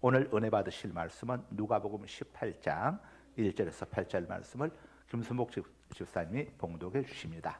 오늘 은혜 받으실 말씀은 누가복음 18장 1절에서 8절 말씀을 김순복 집사님이 봉독해 주십니다.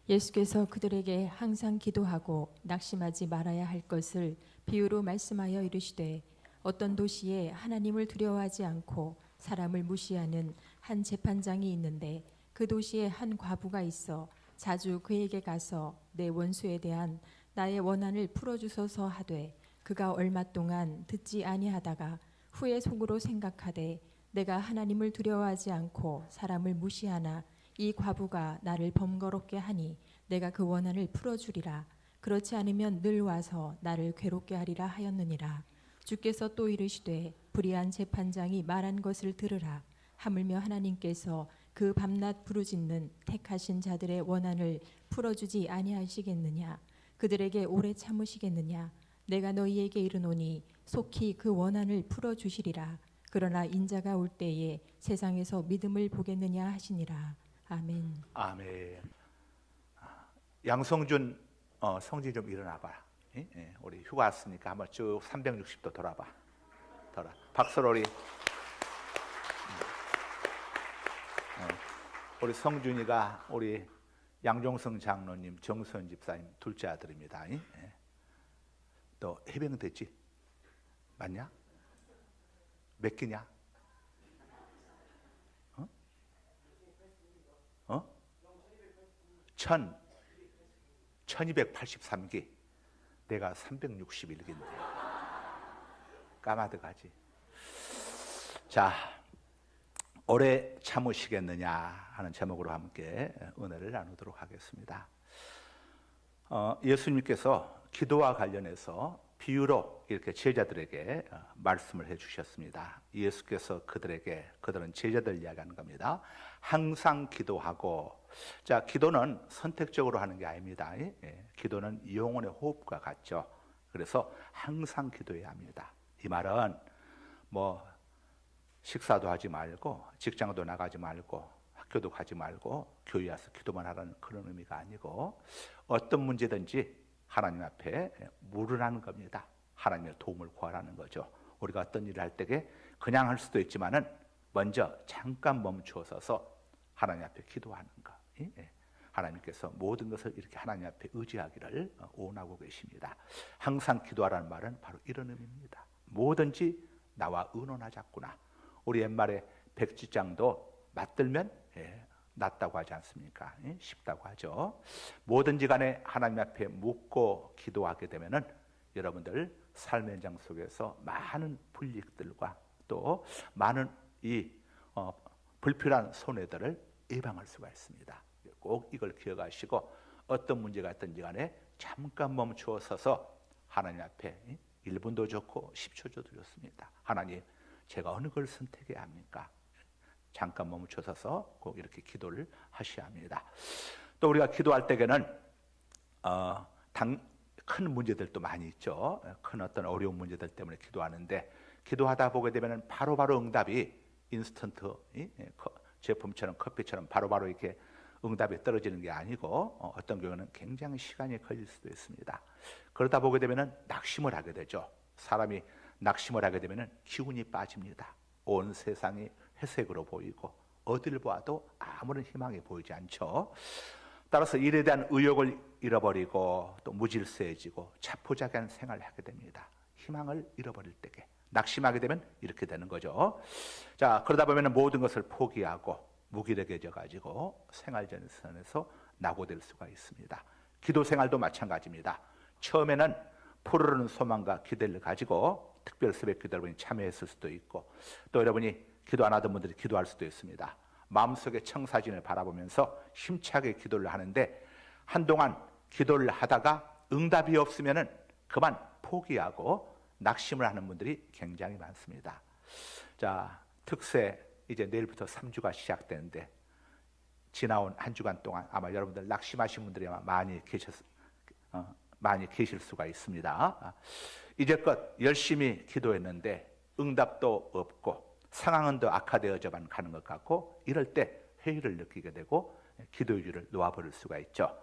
예수께서 그들에게 항상 기도하고 낙심하지 말아야 할 것을 비유로 말씀하여 이르시되 어떤 도시에 하나님을 두려워하지 않고 사람을 무시하는 한 재판장이 있는데 그 도시에 한 과부가 있어 자주 그에게 가서 내 원수에 대한 나의 원한을 풀어주소서 하되 그가 얼마 동안 듣지 아니하다가 후에 속으로 생각하되 내가 하나님을 두려워하지 않고 사람을 무시하나 이 과부가 나를 번거롭게 하니 내가 그 원한을 풀어주리라. 그렇지 않으면 늘 와서 나를 괴롭게 하리라 하였느니라. 주께서 또 이르시되 불의한 재판장이 말한 것을 들으라. 하물며 하나님께서 그 밤낮 부르짖는 택하신 자들의 원한을 풀어주지 아니하시겠느냐. 그들에게 오래 참으시겠느냐. 내가 너희에게 이르노니 속히 그 원한을 풀어주시리라. 그러나 인자가 올 때에 세상에서 믿음을 보겠느냐 하시니라. 아멘. 아멘. 양성준 성지 좀 일어나봐. 예? 우리 휴가 왔으니까 한번 쭉 360도 돌아봐. 박수로 우리 성준이가 우리 양종성 장로님, 정선 집사님 둘째 아들입니다. 예? 너 해병 됐지? 맞냐? 몇 기냐? 1283기. 내가 361기인데 까마득하지. 자, 오래 참으시겠느냐 하는 제목으로 함께 은혜를 나누도록 하겠습니다. 예수님께서 기도와 관련해서 비유로 이렇게 제자들에게 말씀을 해주셨습니다. 예수께서 그들은 제자들 이야기하는 겁니다. 항상 기도하고, 자, 기도는 선택적으로 하는 게 아닙니다. 기도는 영혼의 호흡과 같죠. 그래서 항상 기도해야 합니다. 이 말은 뭐 식사도 하지 말고 직장도 나가지 말고 학교도 가지 말고 교회 와서 기도만 하라는 그런 의미가 아니고, 어떤 문제든지 하나님 앞에 물으라는 겁니다. 하나님의 도움을 구하라는 거죠. 우리가 어떤 일을 할 때에 그냥 할 수도 있지만은 먼저 잠깐 멈추어서서 하나님 앞에 기도하는 거. 하나님께서 모든 것을 이렇게 하나님 앞에 의지하기를 원하고 계십니다. 항상 기도하라는 말은 바로 이런 의미입니다. 뭐든지 나와 의논하자꾸나. 우리 옛말에 백지장도 맞들면 낫다고 하지 않습니까? 쉽다고 하죠. 뭐든지 간에 하나님 앞에 묻고 기도하게 되면은 여러분들 삶의 현장 속에서 많은 불이익들과 또 많은 불필요한 손해들을 예방할 수가 있습니다. 꼭 이걸 기억하시고 어떤 문제가 있든지 간에 잠깐 멈추어 서서 하나님 앞에 1분도 좋고 10초도 좋습니다. 하나님, 제가 어느 걸 선택해야 합니까? 잠깐 멈춰 서서 꼭 이렇게 기도를 하셔야 합니다. 또 우리가 기도할 때에는 큰 문제들도 많이 있죠. 큰 어떤 어려운 문제들 때문에 기도하는데, 기도하다 보게 되면 바로바로 응답이 인스턴트 제품처럼 커피처럼 바로바로 이렇게 응답이 떨어지는 게 아니고 어떤 경우는 굉장히 시간이 걸릴 수도 있습니다. 그러다 보게 되면 낙심을 하게 되죠. 사람이 낙심을 하게 되면 기운이 빠집니다. 온 세상이 회색으로 보이고 어디를 봐도 아무런 희망이 보이지 않죠. 따라서 일에 대한 의욕을 잃어버리고 또 무질서해지고 자포자기한 생활을 하게 됩니다. 희망을 잃어버릴 때에 낙심하게 되면 이렇게 되는 거죠. 자, 그러다 보면 모든 것을 포기하고 무기력해져 가지고 생활전선에서 낙오될 수가 있습니다. 기도 생활도 마찬가지입니다. 처음에는 푸르른 소망과 기대를 가지고 특별 새벽 기도 여러분이 참여했을 수도 있고, 또 여러분이 기도 안 하던 분들이 기도할 수도 있습니다. 마음속에 청사진을 바라보면서 힘차게 기도를 하는데 한동안 기도를 하다가 응답이 없으면은 그만 포기하고 낙심을 하는 분들이 굉장히 많습니다. 자, 특세 이제 내일부터 3주가 시작되는데 지나온 한 주간 동안 아마 여러분들 낙심하신 분들이 아마 많이 계실 수가 있습니다. 이제껏 열심히 기도했는데 응답도 없고 상황은 더 악화되어져만 가는 것 같고, 이럴 때 회의를 느끼게 되고 기도의지를 놓아버릴 수가 있죠.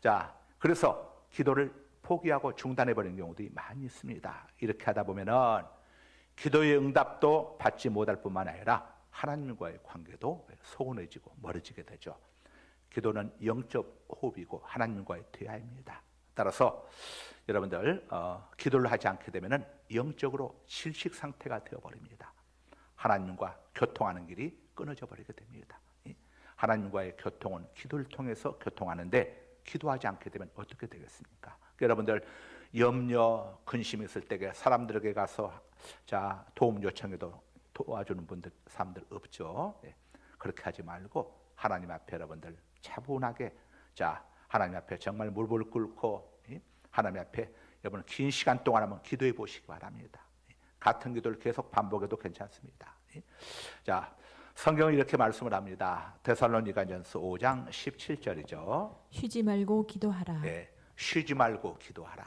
자, 그래서 기도를 포기하고 중단해버리는 경우도 많이 있습니다. 이렇게 하다 보면은 기도의 응답도 받지 못할 뿐만 아니라 하나님과의 관계도 소원해지고 멀어지게 되죠. 기도는 영적 호흡이고 하나님과의 대화입니다. 따라서 여러분들 기도를 하지 않게 되면 영적으로 질식 상태가 되어버립니다. 하나님과 교통하는 길이 끊어져 버리게 됩니다. 하나님과의 교통은 기도를 통해서 교통하는데 기도하지 않게 되면 어떻게 되겠습니까? 여러분들 염려, 근심이 있을 때에 사람들에게 가서 도움 요청해도 도와주는 사람들 없죠. 그렇게 하지 말고 하나님 앞에 여러분들 차분하게 하나님 앞에 정말 무릎을 꿇고 하나님 앞에 여러분 긴 시간 동안 한번 기도해 보시기 바랍니다. 같은 기도를 계속 반복해도 괜찮습니다. 성경은 이렇게 말씀을 합니다. 데살로니가전서 5장 17절이죠. 쉬지 말고 기도하라. 쉬지 말고 기도하라.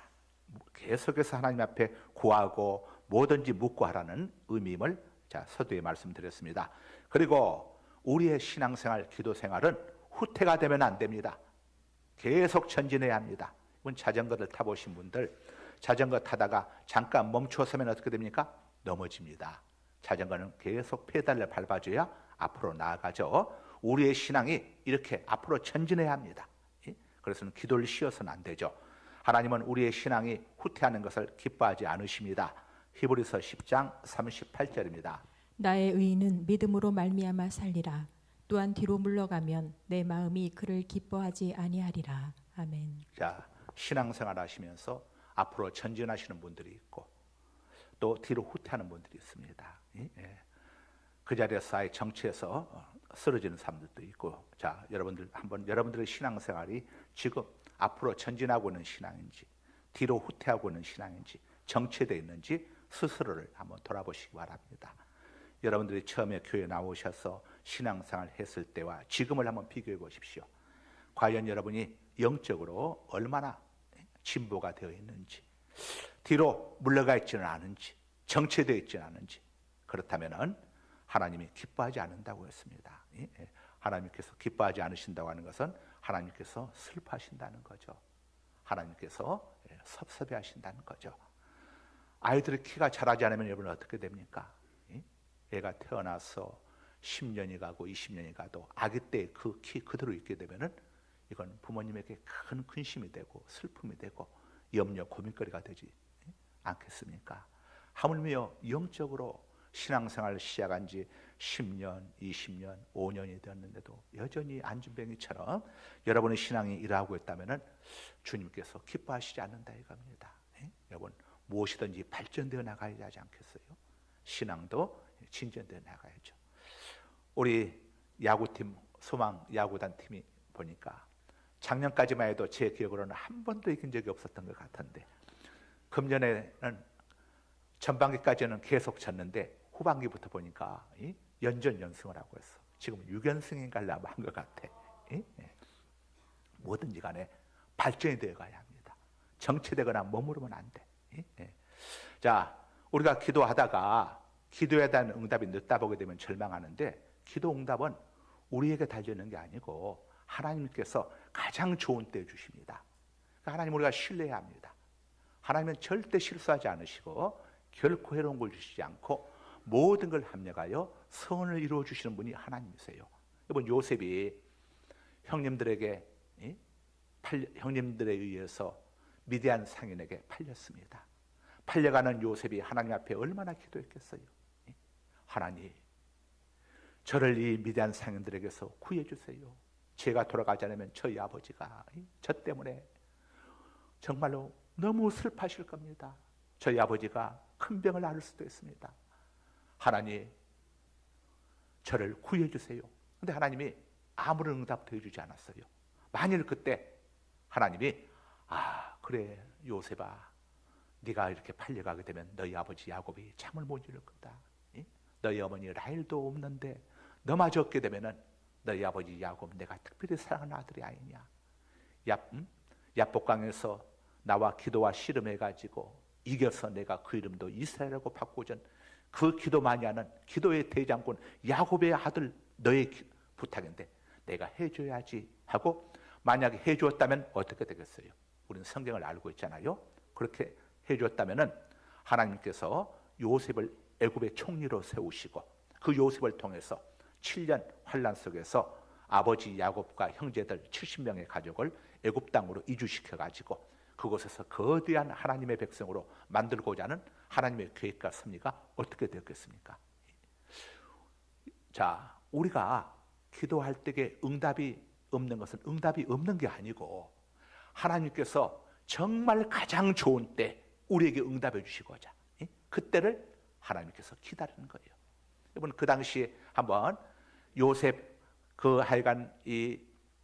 계속해서 하나님 앞에 구하고 뭐든지 묻고 하라는 의미임을 서두에 말씀드렸습니다. 그리고 우리의 신앙생활, 기도생활은 후퇴가 되면 안 됩니다. 계속 전진해야 합니다. 이번 자전거를 타보신 분들 자전거 타다가 잠깐 멈추어서면 어떻게 됩니까? 넘어집니다. 자전거는 계속 페달을 밟아줘야 앞으로 나아가죠. 우리의 신앙이 이렇게 앞으로 전진해야 합니다. 그래서는 기도를 쉬어서는 안 되죠. 하나님은 우리의 신앙이 후퇴하는 것을 기뻐하지 않으십니다. 히브리서 10장 38절입니다. 나의 의인은 믿음으로 말미암아 살리라. 또한 뒤로 물러가면 내 마음이 그를 기뻐하지 아니하리라. 아멘. 신앙생활 하시면서 앞으로 전진하시는 분들이 있고 또 뒤로 후퇴하는 분들이 있습니다. 그 자리에서 아예 정치에서 쓰러지는 사람들도 있고, 여러분들 한번 여러분들의 신앙생활이 지금 앞으로 전진하고 있는 신앙인지 뒤로 후퇴하고 있는 신앙인지 정체되어 있는지 스스로를 한번 돌아보시기 바랍니다. 여러분들이 처음에 교회 나오셔서 신앙생활 했을 때와 지금을 한번 비교해 보십시오. 과연 여러분이 영적으로 얼마나 진보가 되어 있는지, 뒤로 물러가 있지는 않은지, 정체되어 있지는 않은지. 그렇다면 하나님이 기뻐하지 않는다고 했습니다. 하나님께서 기뻐하지 않으신다고 하는 것은 하나님께서 슬퍼하신다는 거죠. 하나님께서 섭섭해 하신다는 거죠. 아이들의 키가 자라지 않으면 여러분 어떻게 됩니까? 애가 태어나서 10년이 가고 20년이 가도 아기 때 그 키 그대로 있게 되면은 이건 부모님에게 큰 근심이 되고 슬픔이 되고 염려 고민거리가 되지 않겠습니까? 하물며 영적으로 신앙생활을 시작한 지 10년, 20년, 5년이 되었는데도 여전히 안진뱅이처럼 여러분의 신앙이 일하고 있다면 주님께서 기뻐하시지 않는다 이겁니다. 여러분 무엇이든지 발전되어 나가야 하지 않겠어요? 신앙도 진전되어 나가야죠. 우리 야구팀, 소망 야구단 팀이 보니까 작년까지만 해도 제 기억으로는 한 번도 이긴 적이 없었던 것 같은데 금년에는 전반기까지는 계속 졌는데 후반기부터 보니까 연전 연승을 하고 있어. 지금 6연승인가 하려고 한 것 같아. 뭐든지 간에 발전이 되어 가야 합니다. 정체되거나 머무르면 안 돼. 우리가 기도하다가 기도에 대한 응답이 늦다 보게 되면 절망하는데 기도 응답은 우리에게 달려있는 게 아니고 하나님께서 가장 좋은 때에 주십니다. 그러니까 하나님 우리가 신뢰해야 합니다. 하나님은 절대 실수하지 않으시고 결코 해로운 걸 주시지 않고 모든 걸 합력하여 선을 이루어 주시는 분이 하나님이세요. 이번 요셉이 형님들에 의해서 미디안 상인에게 팔렸습니다. 팔려가는 요셉이 하나님 앞에 얼마나 기도했겠어요. 하나님, 저를 이 미디안 상인들에게서 구해 주세요. 제가 돌아가지 않으면 저희 아버지가 저 때문에 정말로 너무 슬퍼하실 겁니다. 저희 아버지가 큰 병을 앓을 수도 있습니다. 하나님, 저를 구해 주세요. 근데 하나님이 아무런 응답도 해주지 않았어요. 만일 그때 하나님이 그래 요셉아, 네가 이렇게 팔려가게 되면 너희 아버지 야곱이 잠을 못 이룰 거다. 너희 어머니 라헬도 없는데 너마저 얻게 되면은 너희 아버지 야곱 내가 특별히 사랑하는 아들이 아니냐. 야복강에서 나와 기도와 씨름해가지고 이겨서 내가 그 이름도 이스라엘이라고 바꾸전 그 기도 많이 하는 기도의 대장군 야곱의 아들 너의 부탁인데 내가 해줘야지 하고 만약에 해주었다면 어떻게 되겠어요? 우리는 성경을 알고 있잖아요. 그렇게 해주었다면 하나님께서 요셉을 애굽의 총리로 세우시고 그 요셉을 통해서 7년 환란 속에서 아버지 야곱과 형제들 70명의 가족을 애굽 땅으로 이주시켜 가지고 그곳에서 거대한 하나님의 백성으로 만들고자 하는 하나님의 계획과 섭리가 어떻게 되었겠습니까? 자, 우리가 기도할 때에 응답이 없는 것은 응답이 없는 게 아니고 하나님께서 정말 가장 좋은 때 우리에게 응답해 주시고자 그때를 하나님께서 기다리는 거예요. 여러분 그 당시에 한번 요셉 그 하여간 이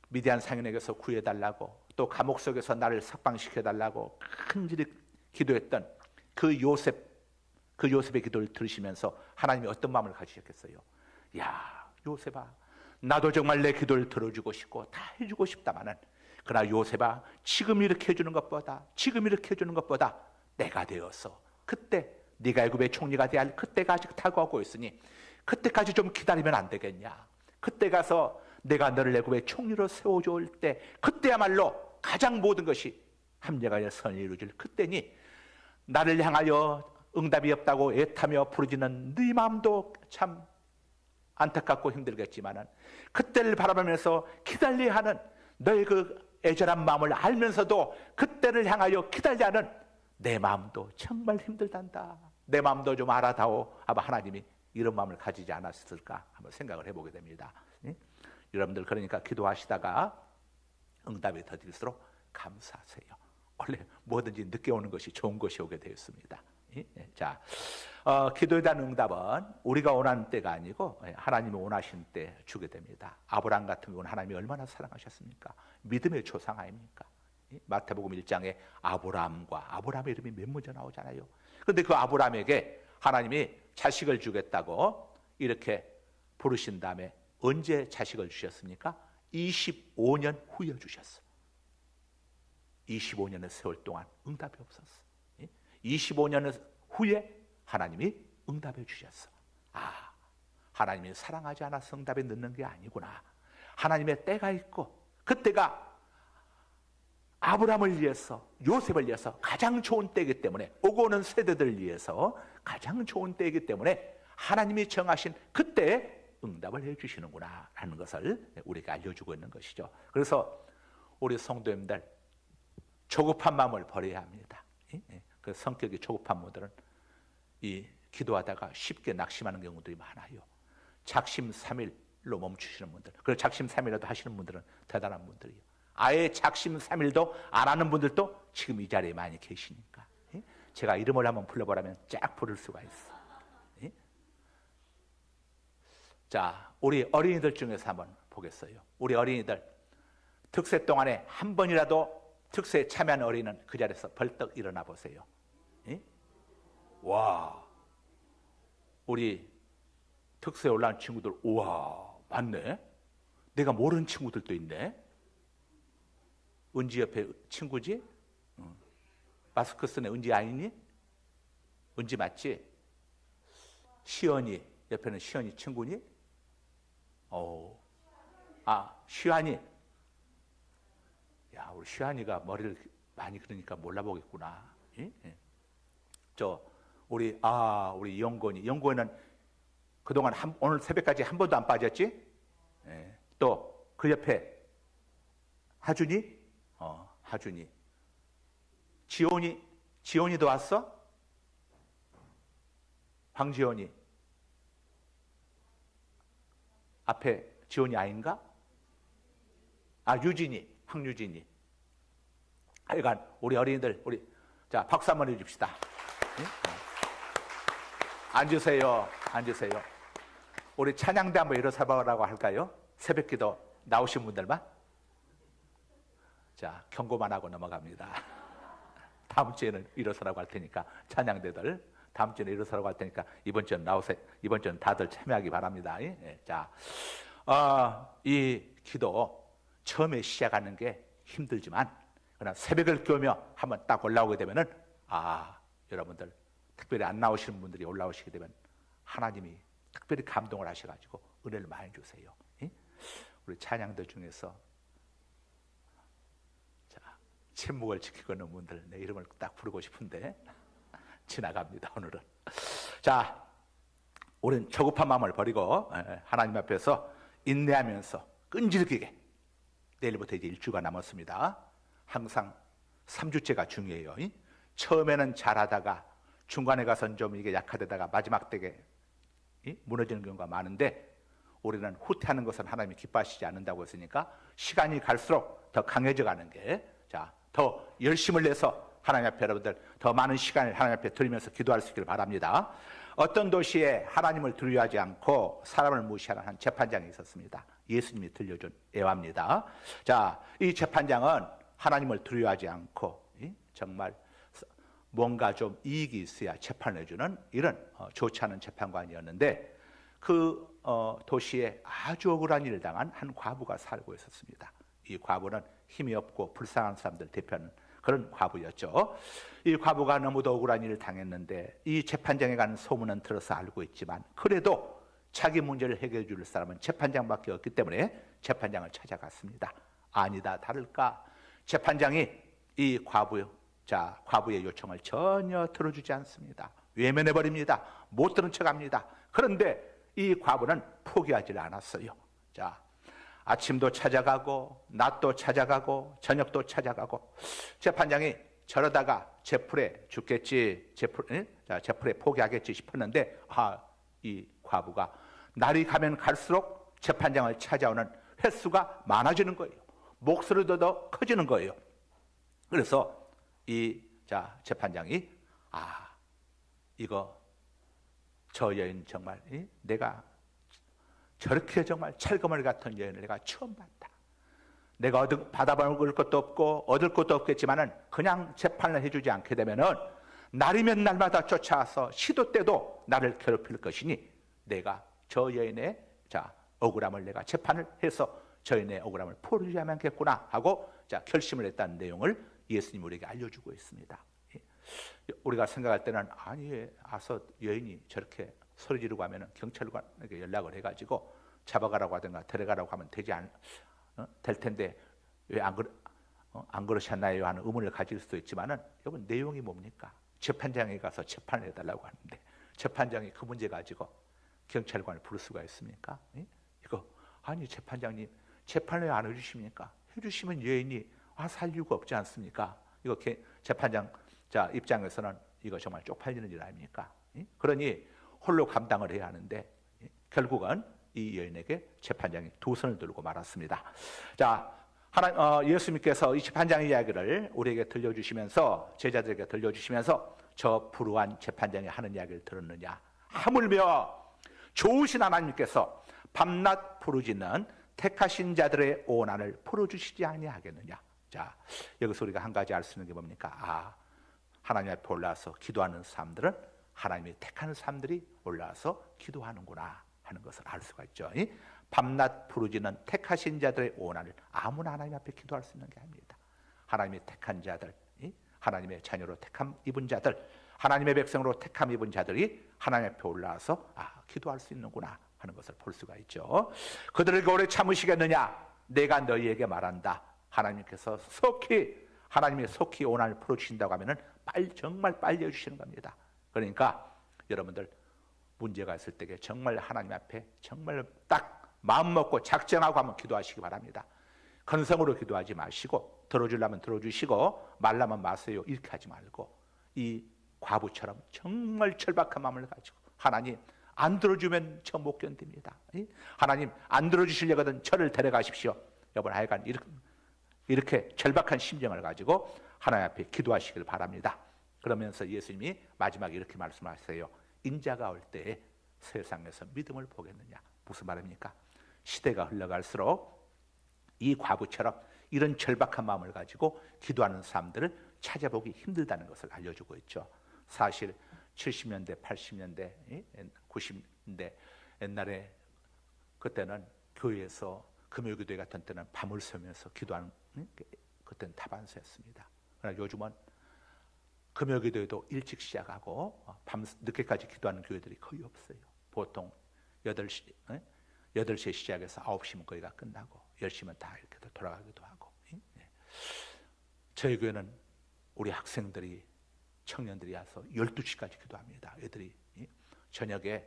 미디안 상인에게서 구해달라고 또 감옥 속에서 나를 석방시켜달라고 간절히 기도했던 그 요셉의 기도를 들으시면서 하나님이 어떤 마음을 가지셨겠어요? 야, 요셉아, 나도 정말 내 기도를 들어주고 싶고 다 해주고 싶다마는 그러나 요셉아, 지금 이렇게 해주는 것보다 내가 되어서 그때 네가 애굽의 총리가 돼야 할 그때가 아직 다가오고 있으니 그때까지 좀 기다리면 안 되겠냐? 그때 가서 내가 너를 애굽의 총리로 세워줄 때 그때야말로 가장 모든 것이 합력하여 선을 이루어질 그때니 나를 향하여 응답이 없다고 애타며 부르짖는 네 마음도 참 안타깝고 힘들겠지만은 그때를 바라보면서 기다려야 하는 너의 그 애절한 마음을 알면서도 그때를 향하여 기다려야 하는 내 마음도 정말 힘들단다. 내 마음도 좀 알아다오. 아마 하나님이 이런 마음을 가지지 않았을까 한번 생각을 해보게 됩니다. 여러분들 그러니까 기도하시다가 응답이 더딜수록 감사하세요. 원래 뭐든지 늦게 오는 것이 좋은 것이 오게 되었습니다. 자, 기도에 대한 응답은 우리가 원하는 때가 아니고 하나님이 원하신 때 주게 됩니다. 아브라함 같은 경우는 하나님이 얼마나 사랑하셨습니까? 믿음의 조상 아닙니까? 마태복음 1장에 아브라함의 이름이 몇 문제 나오잖아요. 그런데 그 아브라함에게 하나님이 자식을 주겠다고 이렇게 부르신 다음에 언제 자식을 주셨습니까? 25년 후에 주셨어. 25년의 세월 동안 응답이 없었어. 25년 후에 하나님이 응답해 주셨어. 아, 하나님이 사랑하지 않아서 응답이 늦는 게 아니구나. 하나님의 때가 있고 그때가 아브라함을 위해서 요셉을 위해서 가장 좋은 때이기 때문에 오고 오는 세대들을 위해서 가장 좋은 때이기 때문에 하나님이 정하신 그때에 응답을 해주시는구나 하는 것을 우리가 알려주고 있는 것이죠. 그래서 우리 성도님들 조급한 마음을 버려야 합니다. 그 성격이 조급한 분들은 이 기도하다가 쉽게 낙심하는 경우들이 많아요. 작심삼일로 멈추시는 분들, 그리고 작심삼일이라도 하시는 분들은 대단한 분들이에요. 아예 작심삼일도 안 하는 분들도 지금 이 자리에 많이 계시니까 제가 이름을 한번 불러보라면 쫙 부를 수가 있어. 자, 우리 어린이들 중에서 한번 보겠어요. 우리 어린이들 특세 동안에 한 번이라도 특세에 참여한 어린이는 그 자리에서 벌떡 일어나 보세요. 와, 우리 특세에 올라온 친구들, 우와, 맞네. 내가 모르는 친구들도 있네. 은지 옆에 친구지? 마스크 쓰네. 은지 아니니? 은지 맞지? 시연이 옆에는 시연이 친구니? 시안이. 야, 우리 시안이가 머리를 많이 그러니까 몰라보겠구나. 우리 영곤이는 그동안 오늘 새벽까지 한 번도 안 빠졌지? 또 그 옆에 하준이, 하준이, 지온이도 왔어? 황지온이 앞에 지온이 아닌가? 유진이, 황유진이. 하여간 우리 어린이들 자 박수 한번 해줍시다. 앉으세요. 우리 찬양대 한번 일어서보라고 할까요? 새벽기도 나오신 분들만. 자, 경고만 하고 넘어갑니다. 다음 주에는 일어서라고 할 테니까 찬양대들 다음 주에는 일어서라고 할 테니까 이번 주는 나오세요. 이번 주는 다들 참여하기 바랍니다. 자, 이 기도 처음에 시작하는 게 힘들지만 그러나 새벽을 깨우며 한번 딱 올라오게 되면은 여러분들 특별히 안 나오시는 분들이 올라오시게 되면 하나님이 특별히 감동을 하셔가지고 은혜를 많이 주세요. 우리 찬양들 중에서 자, 침묵을 지키고 있는 분들 내 이름을 딱 부르고 싶은데 지나갑니다. 오늘은. 자, 우리는 조급한 마음을 버리고 하나님 앞에서 인내하면서 끈질기게, 내일부터 이제 일주가 남았습니다. 항상 3주째가 중요해요. 처음에는 잘하다가 중간에 가서는 좀 이게 약화되다가 마지막 때에 무너지는 경우가 많은데, 우리는 후퇴하는 것은 하나님이 기뻐하시지 않는다고 했으니까 시간이 갈수록 더 강해져 가는 게, 더 열심을 내서 하나님 앞에 여러분들 더 많은 시간을 하나님 앞에 드리면서 기도할 수 있기를 바랍니다. 어떤 도시에 하나님을 두려워하지 않고 사람을 무시하는 한 재판장이 있었습니다. 예수님이 들려준 예화입니다. 이 재판장은 하나님을 두려워하지 않고 정말 뭔가 좀 이익이 있어야 재판을 해주는 이런 좋지 않은 재판관이었는데, 그 도시에 아주 억울한 일을 당한 한 과부가 살고 있었습니다. 이 과부는 힘이 없고 불쌍한 사람들 대표하는 그런 과부였죠. 이 과부가 너무도 억울한 일을 당했는데, 이 재판장에 가는 소문은 들어서 알고 있지만, 그래도 자기 문제를 해결해 줄 사람은 재판장밖에 없기 때문에 재판장을 찾아갔습니다. 아니다 다를까, 재판장이 이 과부의 요청을 전혀 들어주지 않습니다. 외면해버립니다. 못 들은 척합니다. 그런데 이 과부는 포기하지 않았어요. 아침도 찾아가고 낮도 찾아가고 저녁도 찾아가고, 재판장이 저러다가 제풀에 죽겠지, 제풀에 포기하겠지 싶었는데, 이 과부가 날이 가면 갈수록 재판장을 찾아오는 횟수가 많아지는 거예요. 목소리도 더 커지는 거예요. 그래서 이 재판장이 이거 저 여인 정말 내가 저렇게 정말 철거머리 같은 여인을 내가 처음 봤다. 내가 받아먹을 것도 없고 얻을 것도 없겠지만은 그냥 재판을 해주지 않게 되면은 날이면 날마다 쫓아와서 시도 때도 나를 괴롭힐 것이니, 내가 저 여인의 억울함을 내가 재판을 해서 저 여인의 억울함을 풀어주야겠구나 하고 결심을 했다는 내용을 예수님 우리에게 알려주고 있습니다. 우리가 생각할 때는 아서 여인이 저렇게 소리 지르고 하면은 경찰관에게 연락을 해가지고 잡아가라고 하든가 데려가라고 하면 될 텐데 왜 안 그러셨나요? 하는 의문을 가질 수도 있지만은, 여러분 내용이 뭡니까? 재판장에 가서 재판을 해달라고 하는데, 재판장이 그 문제 가지고 경찰관을 부를 수가 있습니까? 재판장님 재판을 안 해주십니까? 해주시면 여인이 살 이유가 없지 않습니까? 이거 재판장 입장에서는 이거 정말 쪽팔리는 일 아닙니까? 그러니 홀로 감당을 해야 하는데, 결국은 이 여인에게 재판장이 두 손을 들고 말았습니다. 예수님께서 이 재판장의 이야기를 우리에게 들려주시면서, 제자들에게 들려주시면서, 저 불우한 재판장이 하는 이야기를 들었느냐? 하물며 좋으신 하나님께서 밤낮 부르짖는 택하신 자들의 오난을 풀어주시지 아니하겠느냐? 여기서 우리가 한 가지 알 수 있는 게 뭡니까? 하나님 앞에 올라와서 기도하는 사람들은 하나님이 택하는 사람들이 올라와서 기도하는구나 하는 것을 알 수가 있죠. 밤낮 부르짖는 택하신 자들의 오난을 아무나 하나님 앞에 기도할 수 있는 게 아닙니다. 하나님이 택한 자들, 하나님의 자녀로 택함 입은 자들, 하나님의 백성으로 택함 입은 자들이 하나님 앞에 올라와서 기도할 수 있는구나 하는 것을 볼 수가 있죠. 그들에게 오래 참으시겠느냐? 내가 너희에게 말한다. 하나님께서 하나님이 속히 오난을 풀어주신다고 하면은 정말 빨리 해주시는 겁니다. 그러니까 여러분들 문제가 있을 때 정말 하나님 앞에 정말 딱 마음 먹고 작정하고 한번 기도하시기 바랍니다. 건성으로 기도하지 마시고, 들어주려면 들어주시고 말라면 마세요 이렇게 하지 말고, 이 과부처럼 정말 절박한 마음을 가지고, 하나님 안 들어주면 저 못 견딥니다. 하나님 안 들어주시려거든 저를 데려가십시오. 여러분 하여간 이렇게 절박한 심정을 가지고 하나님 앞에 기도하시길 바랍니다. 그러면서 예수님이 마지막에 이렇게 말씀하세요. 인자가 올 때에 세상에서 믿음을 보겠느냐? 무슨 말입니까? 시대가 흘러갈수록 이 과부처럼 이런 절박한 마음을 가지고 기도하는 사람들을 찾아보기 힘들다는 것을 알려주고 있죠. 사실 70년대, 80년대, 90년대 옛날에 그때는 교회에서 금요기도회 같은 때는 밤을 새면서 기도하는, 그때는 다반사였습니다. 그러나 요즘은 금요기도회도 일찍 시작하고 밤 늦게까지 기도하는 교회들이 거의 없어요. 보통 8시에 시작해서 9시면 거의가 끝나고 10시면 다 이렇게 돌아가기도 하고. 저희 교회는 우리 학생들이, 청년들이 와서 12시까지 기도합니다. 애들이 저녁에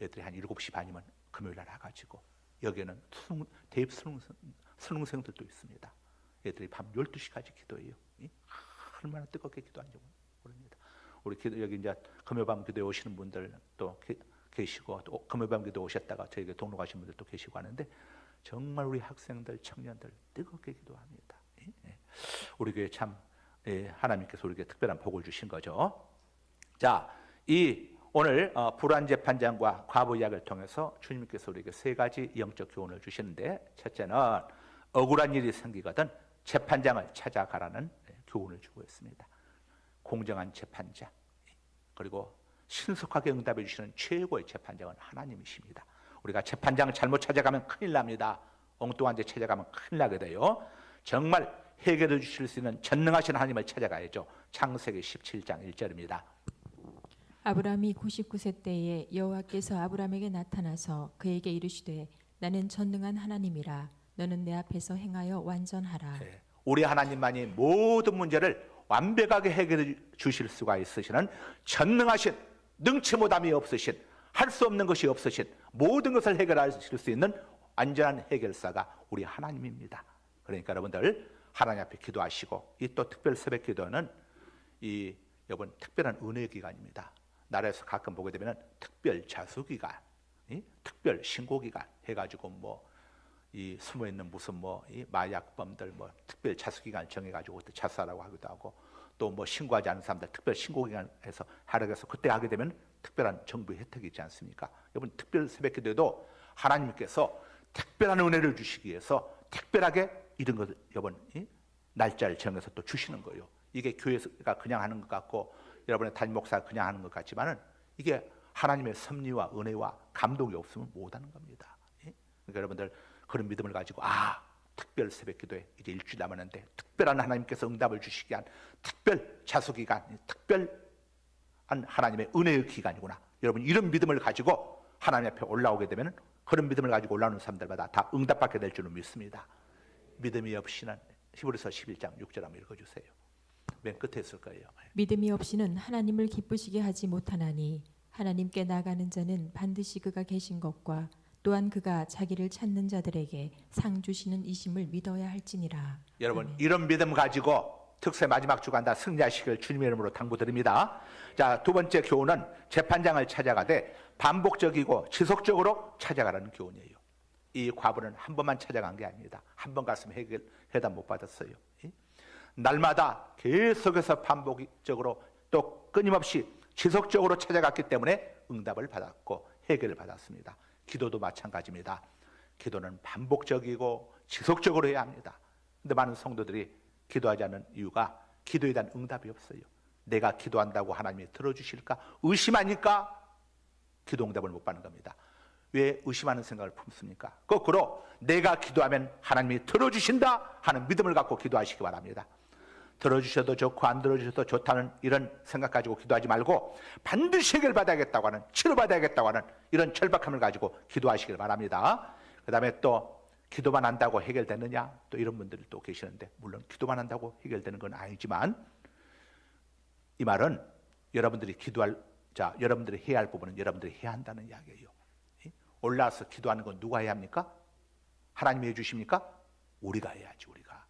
애들이 한 7시 반이면 금요일 날 와가지고 여기에는 대입 수능생들도 있습니다. 애들이 밤 12시까지 기도해요. 얼마나 뜨겁게 기도하는지 모릅니다. 우리 여기 이제 금요밤 기도에 오시는 분들 또 계시고, 또 금요밤 기도 오셨다가 저에게 동로가신 분들도 계시고 하는데 정말 우리 학생들, 청년들 뜨겁게 기도합니다. 우리 교회 참 하나님께서 우리에게 특별한 복을 주신 거죠. 자, 이 오늘 불안 재판장과 과부 이야기를 통해서 주님께서 우리에게 세 가지 영적 교훈을 주시는데, 첫째는 억울한 일이 생기거든 재판장을 찾아가라는 교훈을 주고 있습니다. 공정한 재판장, 그리고 신속하게 응답해 주시는 최고의 재판장은 하나님이십니다. 우리가 재판장을 잘못 찾아가면 큰일 납니다. 엉뚱한 데 찾아가면 큰일 나게 돼요. 정말 해결해 주실 수 있는 전능하신 하나님을 찾아가야죠. 창세기 17장 1절입니다. 아브라함이 99세 때에 여호와께서 아브라함에게 나타나서 그에게 이르시되 나는 전능한 하나님이라 너는 내 앞에서 행하여 완전하라. 우리 하나님만이 모든 문제를 완벽하게 해결해 주실 수가 있으시는 전능하신, 능치 못함이 없으신, 할 수 없는 것이 없으신, 모든 것을 해결하실 수 있는 완전한 해결사가 우리 하나님입니다. 그러니까 여러분들 하나님 앞에 기도하시고, 이 또 특별 새벽 기도는 이 여러분 특별한 은혜의 기간입니다. 나라에서 가끔 보게 되면 특별 자수 기간, 특별 신고 기간 해가지고 이 숨어 있는 무슨 이 마약범들 특별 자수 기간 정해가지고 그때 자수하라고 하기도 하고, 또 신고하지 않은 사람들 특별 신고 기간에서 하락해서 그때 하게 되면 특별한 정부 혜택이 있지 않습니까? 여러분 특별 새벽 기도에도 하나님께서 특별한 은혜를 주시기 위해서 특별하게 이런 것을 여러분 날짜를 정해서 또 주시는 거예요. 이게 교회가 그냥 하는 것 같고 여러분의 담임 목사가 그냥 하는 것 같지만은 이게 하나님의 섭리와 은혜와 감동이 없으면 못하는 겁니다. 그러니까 여러분들 그런 믿음을 가지고 특별 새벽 기도에 이제 일주일 남았는데 특별한 하나님께서 응답을 주시기 위한 특별 자수 기간, 특별한 하나님의 은혜의 기간이구나. 여러분 이런 믿음을 가지고 하나님 앞에 올라오게 되면 그런 믿음을 가지고 올라오는 사람들마다 다 응답받게 될 줄은 믿습니다. 믿음이 없이는 히브리서 11장 6절 한번 읽어주세요. 맨 끝에 있을 거예요. 믿음이 없이는 하나님을 기쁘시게 하지 못하나니 하나님께 나가는 자는 반드시 그가 계신 것과 또한 그가 자기를 찾는 자들에게 상 주시는 이심을 믿어야 할지니라. 여러분 이런 믿음 가지고 특세 마지막 주간 다 승리하시길 주님의 이름으로 당부드립니다. 자, 두 번째 교훈은 재판장을 찾아가되 반복적이고 지속적으로 찾아가라는 교훈이에요. 이 과부는 한 번만 찾아간 게 아닙니다. 한 번 갔으면 해답 못 받았어요. 날마다 계속해서 반복적으로 또 끊임없이 지속적으로 찾아갔기 때문에 응답을 받았고 해결을 받았습니다. 기도도 마찬가지입니다. 기도는 반복적이고 지속적으로 해야 합니다. 근데 많은 성도들이 기도하지 않는 이유가 기도에 대한 응답이 없어요. 내가 기도한다고 하나님이 들어주실까 의심하니까 기도 응답을 못 받는 겁니다. 왜 의심하는 생각을 품습니까? 거꾸로 내가 기도하면 하나님이 들어주신다 하는 믿음을 갖고 기도하시기 바랍니다. 들어주셔도 좋고 안 들어주셔도 좋다는 이런 생각 가지고 기도하지 말고 반드시 해결받아야겠다고 하는, 치료받아야겠다고 하는 이런 절박함을 가지고 기도하시길 바랍니다. 그 다음에 또 기도만 한다고 해결되느냐, 또 이런 분들이 또 계시는데, 물론 기도만 한다고 해결되는 건 아니지만 이 말은 여러분들이 여러분들이 해야 할 부분은 여러분들이 해야 한다는 이야기예요. 올라와서 기도하는 건 누가 해야 합니까? 하나님이 해주십니까? 우리가 해야지. 우리가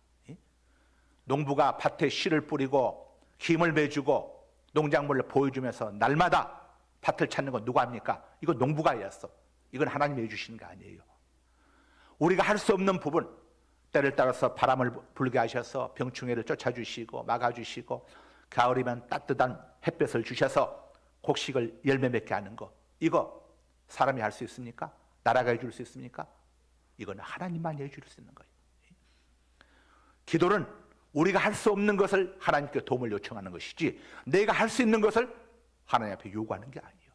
농부가 밭에 씨를 뿌리고 힘을 매주고 농작물을 보여주면서 날마다 밭을 찾는 건 누가 합니까? 이거 농부가 해야어. 이건 하나님이 해주시는 게 아니에요. 우리가 할 수 없는 부분, 때를 따라서 바람을 불게 하셔서 병충해를 쫓아주시고 막아주시고 가을이면 따뜻한 햇볕을 주셔서 곡식을 열매 맺게 하는 거, 이거 사람이 할 수 있습니까? 나라가 해줄 수 있습니까? 이건 하나님만 해줄 수 있는 거예요. 기도는 우리가 할 수 없는 것을 하나님께 도움을 요청하는 것이지 내가 할 수 있는 것을 하나님 앞에 요구하는 게 아니에요.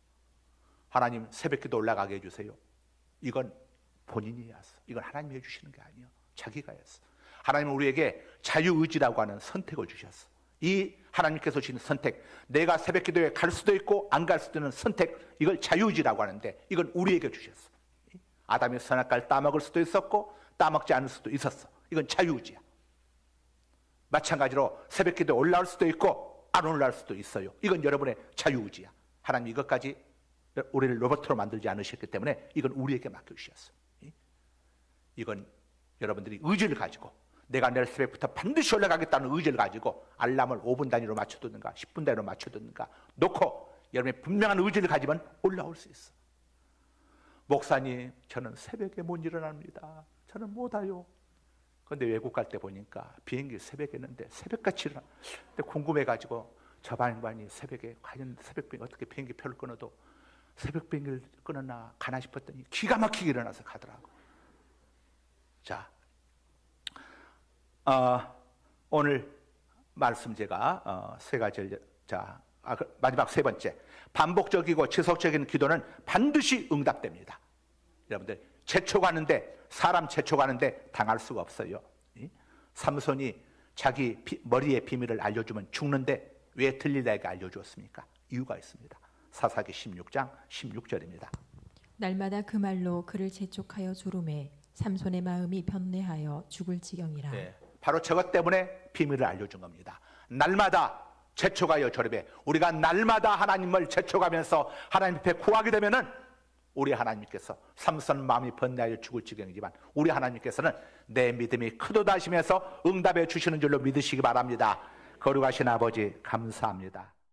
하나님 새벽기도 올라가게 해주세요. 이건 본인이 해야어. 이건 하나님이 해주시는 게 아니에요. 자기가 했어. 하나님은 우리에게 자유의지라고 하는 선택을 주셨어. 이 하나님께서 주신 선택, 내가 새벽기도에 갈 수도 있고 안 갈 수도 있는 선택, 이걸 자유의지라고 하는데 이건 우리에게 주셨어. 아담이 선악과를 따먹을 수도 있었고 따먹지 않을 수도 있었어. 이건 자유의지야. 마찬가지로 새벽기도에 올라올 수도 있고 안 올라올 수도 있어요. 이건 여러분의 자유의지야. 하나님 이것까지 우리를 로봇으로 만들지 않으셨기 때문에 이건 우리에게 맡겨주셨어. 이건 여러분들이 의지를 가지고 내가 내일 새벽부터 반드시 올라가겠다는 의지를 가지고 알람을 5분 단위로 맞춰두든가 10분 단위로 맞춰두든가 놓고 여러분의 분명한 의지를 가지면 올라올 수 있어. 목사님, 저는 새벽에 못 일어납니다. 저는 못 와요. 그런데 외국 갈 때 보니까 비행기 새벽에 있는데 새벽같이 일어나. 근데 궁금해가지고 저 양반이 새벽에 과연 새벽 비행기 어떻게 비행기 표를 끊어도 새벽 비행기를 끊었나 가나 싶었더니 기가 막히게 일어나서 가더라고. 자, 오늘 말씀 제가 세 가지를 마지막 세 번째, 반복적이고 지속적인 기도는 반드시 응답됩니다. 여러분들 재촉하는데 사람 재촉하는데 당할 수가 없어요. 삼손이 자기 머리의 비밀을 알려주면 죽는데 왜 들릴라에게 알려주었습니까? 이유가 있습니다. 사사기 16장 16절입니다. 날마다 그 말로 그를 재촉하여 조름해 삼손의 마음이 변뇌하여 죽을 지경이라. 네, 바로 저것 때문에 비밀을 알려준 겁니다. 날마다 재촉하여 조름해. 우리가 날마다 하나님을 재촉하면서 하나님 앞에 구하게 되면은 우리 하나님께서 삼손 마음이 번뇌하여 죽을 지경이지만 우리 하나님께서는 내 믿음이 크도다 하시면서 응답해 주시는 줄로 믿으시기 바랍니다. 거룩하신 아버지 감사합니다.